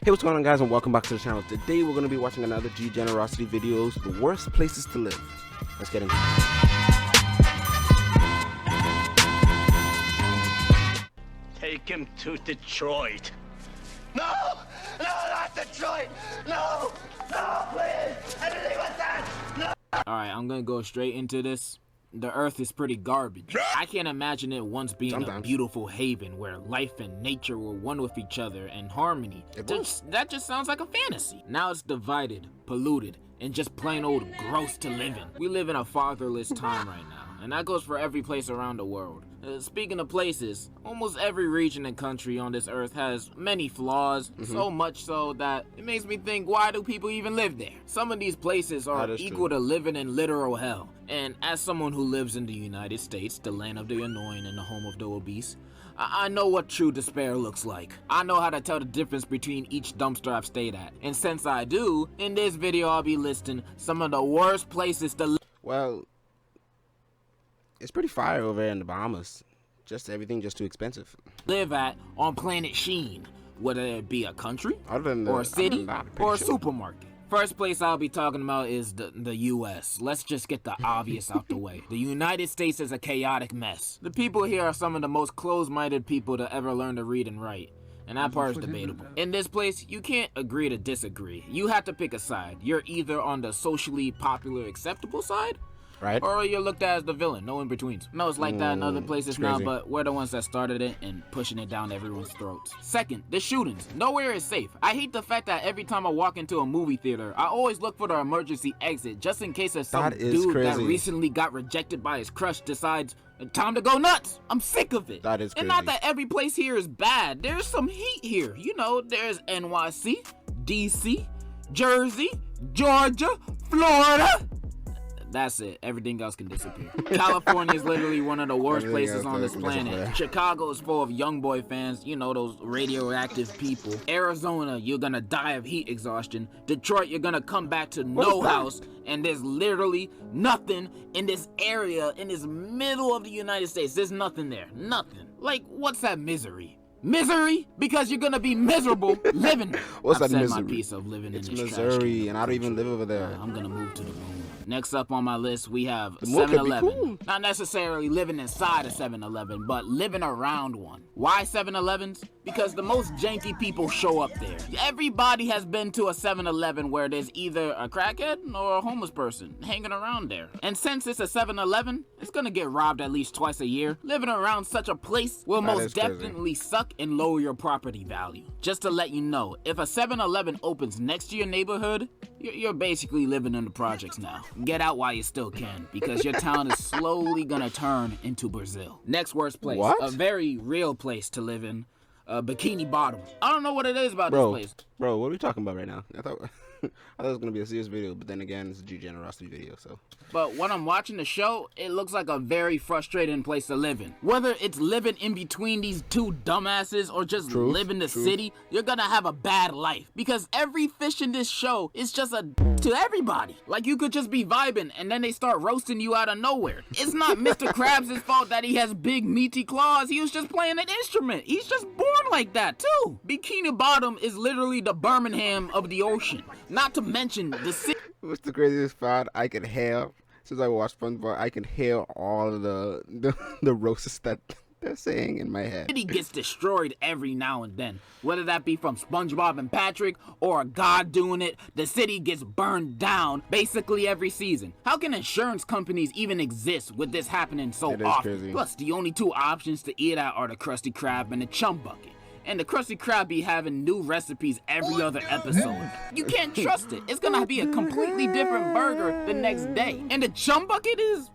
Hey, what's going on, guys, and welcome back to the channel. Today we're going to be watching another G Generosity videos, the worst places to live. Let's get into it. Take him to Detroit. No! No, not Detroit! No! No, please! Anything but that! No! Alright, I'm gonna go straight into this. The earth is pretty garbage. I can't imagine it once being a beautiful haven where life and nature were one with each other in harmony. That just sounds like a fantasy. Now it's divided, polluted, and just plain old gross to live in. We live in a fatherless time right now, and that goes for every place around the world. Speaking of places, almost every region and country on this earth has many flaws, so much so that it makes me think, why do people even live there? Some of these places are equal to living in literal hell. And as someone who lives in the United States, the land of the annoying and the home of the obese, I know what true despair looks like. I know how to tell the difference between each dumpster I've stayed at. And since I do, in this video I'll be listing some of the worst places to live. Well, it's pretty fire over there in the Bahamas. Everything just too expensive. Live at on planet Sheen, whether it be a country, or a city, or a supermarket. First place I'll be talking about is the U.S. Let's just get the obvious out the way. The United States is a chaotic mess. The people here are some of the most closed-minded people to ever learn to read and write. And that part is debatable. In this place, you can't agree to disagree. You have to pick a side. You're either on the socially popular acceptable side, right, or you're looked at as the villain, no in-betweens. No, it's like that in other places now, but we're the ones that started it and pushing it down everyone's throats. Second, the shootings. Nowhere is safe. I hate the fact that every time I walk into a movie theater, I always look for the emergency exit, just in case there's some dude that recently got rejected by his crush decides, time to go nuts. I'm sick of it. That is crazy. And not that every place here is bad. There's some heat here. You know, there's NYC, DC, Jersey, Georgia, Florida. That's it. Everything else can disappear. California is literally one of the worst places on this planet. Chicago is full of young boy fans, you know, those radioactive people. Arizona, you're gonna die of heat exhaustion. Detroit, you're gonna come back to no house. And there's literally nothing in this area, in this middle of the United States. There's nothing there. Nothing. Like, what's that misery? Misery? Because you're gonna be miserable living there. What's that misery? misery? My piece of living it's in this Missouri, and I don't even live over there. I'm gonna move to the moon. Next up on my list, we have 7-Eleven. Cool. Not necessarily living inside a 7-Eleven, but living around one. Why 7-Elevens? Because the most janky people show up there. Everybody has been to a 7-Eleven where there's either a crackhead or a homeless person hanging around there. And since it's a 7-Eleven, it's gonna get robbed at least twice a year. Living around such a place will most definitely suck and lower your property value. Just to let you know, if a 7-Eleven opens next to your neighborhood, you're basically living in the projects now. Get out while you still can, because your town is slowly gonna turn into Brazil. Next worst place, a very real place to live in, Bikini Bottom. I don't know what it is about this place. Bro, what are we talking about right now? I thought it was gonna be a serious video, but then again, it's a G Generosity video, so. But when I'm watching the show, it looks like a very frustrating place to live in. Whether it's living in between these two dumbasses or just live in the city, you're gonna have a bad life. Because every fish in this show is just to everybody. Like, you could just be vibing and then they start roasting you out of nowhere. It's not Mr. Krabs' fault that he has big meaty claws. He was just playing an instrument. He's just born like that too. Bikini Bottom is literally the Birmingham of the ocean. Not to mention the city. What's the craziest part? I can hear, since I watched SpongeBob, I can hear all of the roasts that they're saying in my head. The city gets destroyed every now and then. Whether that be from SpongeBob and Patrick or a god doing it, the city gets burned down basically every season. How can insurance companies even exist with this happening so often? Crazy. Plus, the only two options to eat at are the Krusty Krab and the Chum Bucket. And the Krusty Krab be having new recipes every other episode. You can't trust it. It's gonna be a completely different burger the next day. And the Chum Bucket is...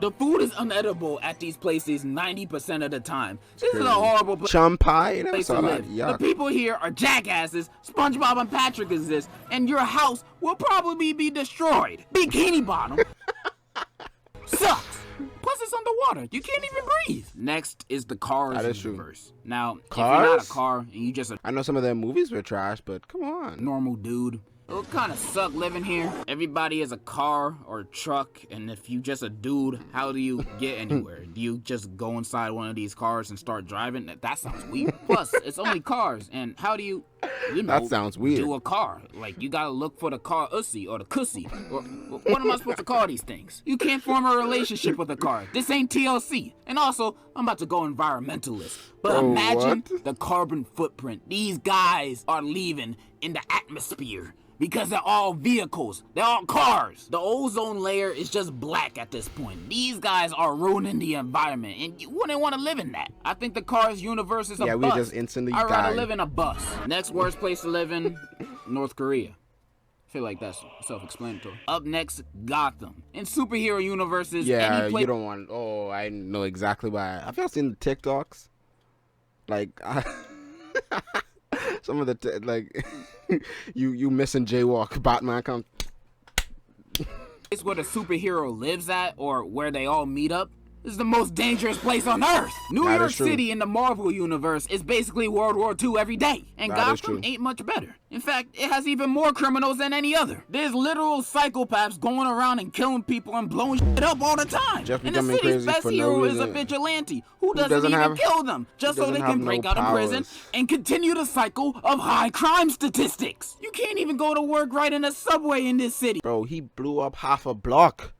The food is unedible at these places 90% of the time. This is a horrible place. Chum pie? To live. The people here are jackasses. SpongeBob and Patrick exist. And your house will probably be destroyed. Bikini Bottom sucks. Plus, it's underwater. You can't even breathe. Next is the Cars universe. Now, if you're not a car and you just I know some of their movies were trash, but come on. Normal dude, It would kind of suck living here. Everybody has a car or a truck, and if you just a dude, how do you get anywhere? Do you just go inside one of these cars and start driving? That sounds weird. Plus, it's only cars, and how do you know, that sounds weird. do a car? Like, you gotta look for the car ussy or the cussy. Or what am I supposed to call these things? You can't form a relationship with a car. This ain't TLC. And also, I'm about to go environmentalist. But imagine the carbon footprint these guys are leaving in the atmosphere. Because they're all vehicles. They're all cars. The ozone layer is just black at this point. These guys are ruining the environment, and you wouldn't want to live in that. I think the Cars universe is a bus. Yeah, we just instantly I'd rather died. live in a bus. Next worst place to live in, North Korea. I feel like that's self-explanatory. Up next, Gotham. In superhero universes, Yeah, any you don't want. Oh, I know exactly why. Have y'all seen the TikToks? Like, some of the like, you missing jaywalk. Batman comes. place where the superhero lives at or where they all meet up is the most dangerous place on Earth. New That York is true. City in the Marvel universe is basically World War II every day. And That is Gotham true. ain't much better. In fact, it has even more criminals than any other. There's literal psychopaths going around and killing people and blowing shit up all the time. Just and the becoming city's crazy best for no hero is a reason. vigilante who doesn't doesn't even have- kill them just so doesn't they have can no break out of prison powers. and continue the cycle of high crime statistics. You can't even go to work right in a subway in this city Bro, he blew up half a block.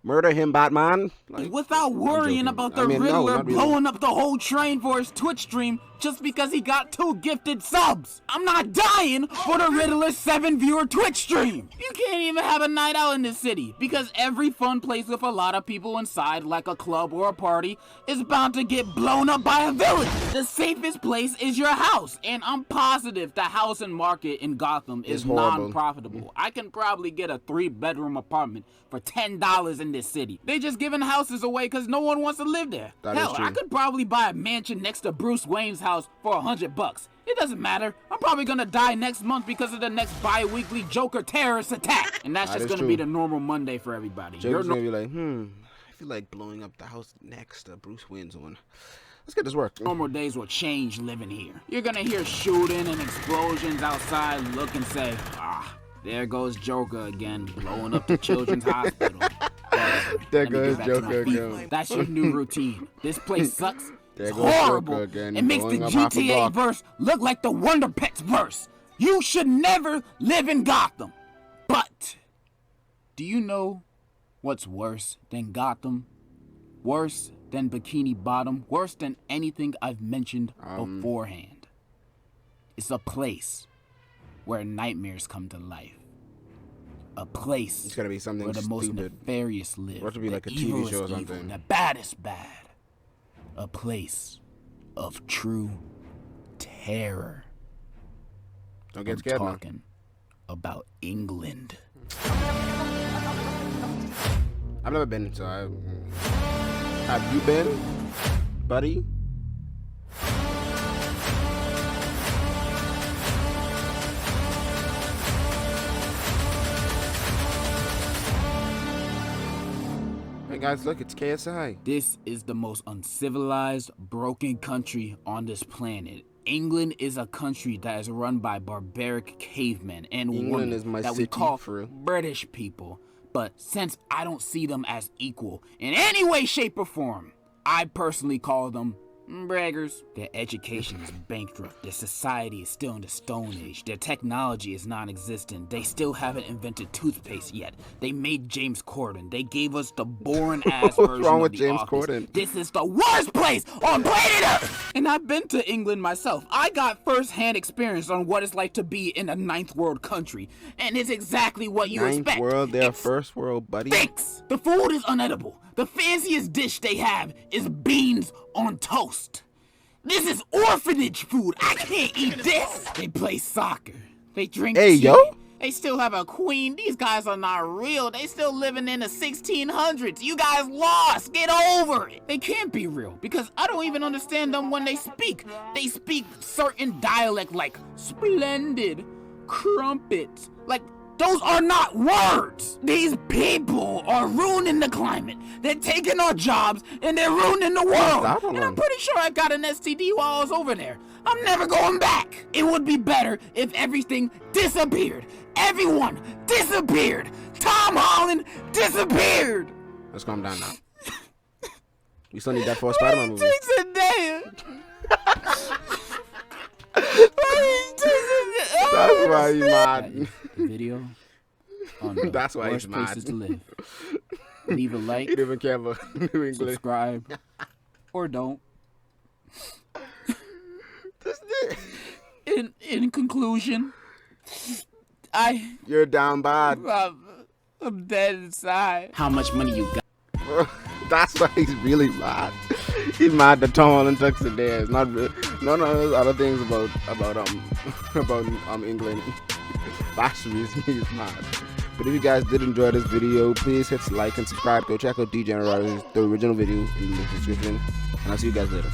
Murder him, Batman. Like, without worrying joking. about the I mean, no, Riddler not really. blowing up the whole train for his Twitch stream just because he got 2 gifted subs. I'm not dying for the Riddler's 7-viewer Twitch stream. You can't even have a night out in this city because every fun place with a lot of people inside, like a club or a party, is bound to get blown up by a villain. The safest place is your house, and I'm positive the housing market in Gotham is It's horrible. non-profitable. I can probably get a 3-bedroom apartment for $10 in this city. They just giving houses away because no one wants to live there. That is Hell, true. I could probably buy a mansion next to Bruce Wayne's house for $100. It doesn't matter. I'm probably gonna die next month because of the next bi-weekly Joker terrorist attack. And that's That just is gonna true. be the normal Monday for everybody. Joker's gonna be like, I feel like blowing up the house next to Bruce Wayne's one. Let's get this work. Normal days will change living here. You're gonna hear shooting and explosions outside, look and say, there goes Joker again, blowing up the children's hospital. Whatever. There Let me goes get back to my Joker feet. again. That's your new routine. This place sucks. There It's goes horrible. Joker again, It makes the blowing up half a GTA block. verse look like the Wonder Pets verse. You should never live in Gotham. But do you know what's worse than Gotham? Worse than Bikini Bottom? Worse than anything I've mentioned beforehand? It's a place where nightmares come to life. A place It's gotta be something where the most stupid. nefarious live. Or it should be the like a TV evil show or is evil, something. The bad is bad. A place of true terror. Don't get I'm scared, man. talking about England. I've never been, so have you been, buddy? Hey guys, look, it's KSI. This is the most uncivilized, broken country on this planet. England is a country that is run by barbaric cavemen and England women is my that city, we call for real. British people. But since I don't see them as equal in any way, shape, or form, I personally call them braggers. Their education is bankrupt. Their society is still in the Stone Age. Their technology is non-existent. They still haven't invented toothpaste yet. They made James Corden. They gave us the boring-ass What's version wrong of with The James Office. Corden? This is the worst place on planet Earth! And I've been to England myself. I got first-hand experience on what it's like to be in a ninth world country. And it's exactly what you Ninth expect. world, they're It's first world, buddy. stinks. The food is unedible. The fanciest dish they have is beans on toast. This is orphanage food. I can't eat this. They play soccer. They drink Hey, tea. yo. They still have a queen. These guys are not real. They still living in the 1600s. You guys lost. Get over it. They can't be real because I don't even understand them when they speak. They speak certain dialect like splendid, crumpet, like those are not words. These people are ruining the climate. They're taking our jobs and they're ruining the world. I don't And know. I'm pretty sure I got an STD while I was over there. I'm never going back. It would be better if everything disappeared. Everyone disappeared. Tom Holland disappeared. Let's calm down now. We still need that for a Spider-Man movie. Takes a day. That's why he's mad. The video on the That's why worst he's mad. places to live. Leave a like, He didn't even care about New English. subscribe, or don't. In conclusion, You're down bad. I'm dead inside. How much money you got? That's why he's really mad. He's mad that Tom Holland took it there. It's not really, none of those other things about England. That's the reason he's mad. But if you guys did enjoy this video, please hit like and subscribe. Go check out D-Generators, the original video in the description. And I'll see you guys later.